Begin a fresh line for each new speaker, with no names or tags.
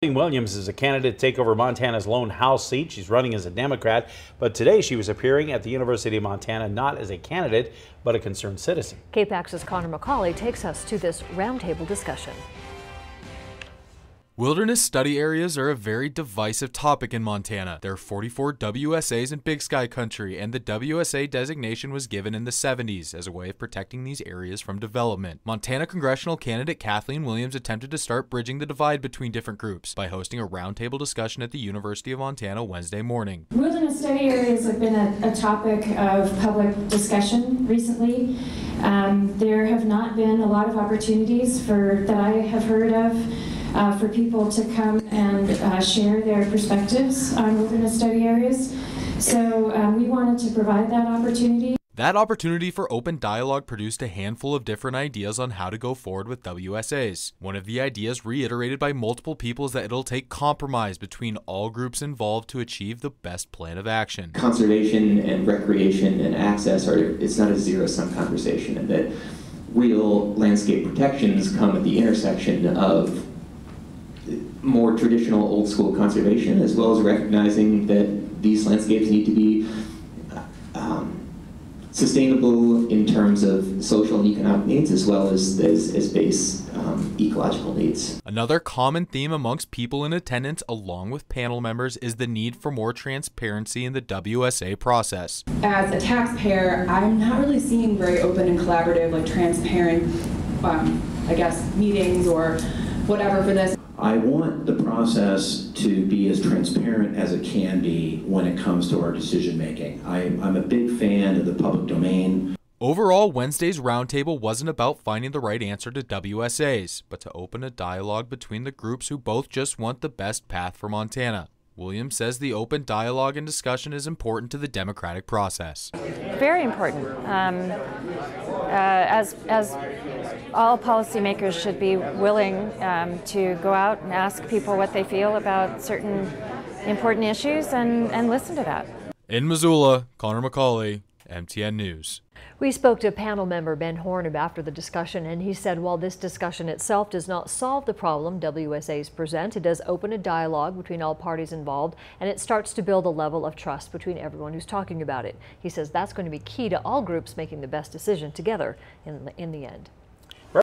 Williams is a candidate to take over Montana's lone House seat. She's running as a Democrat, but today she was appearing at the University of Montana not as a candidate, but a concerned citizen.
KPAX's Connor McCauley takes us to this roundtable discussion.
Wilderness study areas are a very divisive topic in Montana. There are 44 WSAs in Big Sky Country, and the WSA designation was given in the 70s as a way of protecting these areas from development. Montana congressional candidate Kathleen Williams attempted to start bridging the divide between different groups by hosting a roundtable discussion at the University of Montana Wednesday morning.
Wilderness study areas have been a topic of public discussion recently. There have not been a lot of opportunities that I have heard of for people to come and share their perspectives on wilderness study areas. So we wanted to provide that opportunity.
That opportunity for open dialogue produced a handful of different ideas on how to go forward with WSAs. One of the ideas reiterated by multiple people is that it'll take compromise between all groups involved to achieve the best plan of action.
Conservation and recreation and access it's not a zero-sum conversation, and that real landscape protections come at the intersection of more traditional old school conservation, as well as recognizing that these landscapes need to be sustainable in terms of social and economic needs, as well as base ecological needs.
Another common theme amongst people in attendance, along with panel members, is the need for more transparency in the WSA process.
As a taxpayer, I'm not really seeing very open and collaborative, like transparent, I guess, meetings or whatever for this.
I want the process to be as transparent as it can be when it comes to our decision making. I'm a big fan of the public domain.
Overall, Wednesday's roundtable wasn't about finding the right answer to WSAs, but to open a dialogue between the groups who both just want the best path for Montana. Williams says the open dialogue and discussion is important to the democratic process.
Very important. As all policymakers should be willing to go out and ask people what they feel about certain important issues and listen to that.
In Missoula, Connor McCauley, MTN News.
We spoke to panel member Ben Horn after the discussion, and he said while this discussion itself does not solve the problem WSAs present, it does open a dialogue between all parties involved, and it starts to build a level of trust between everyone who's talking about it. He says that's going to be key to all groups making the best decision together in the end.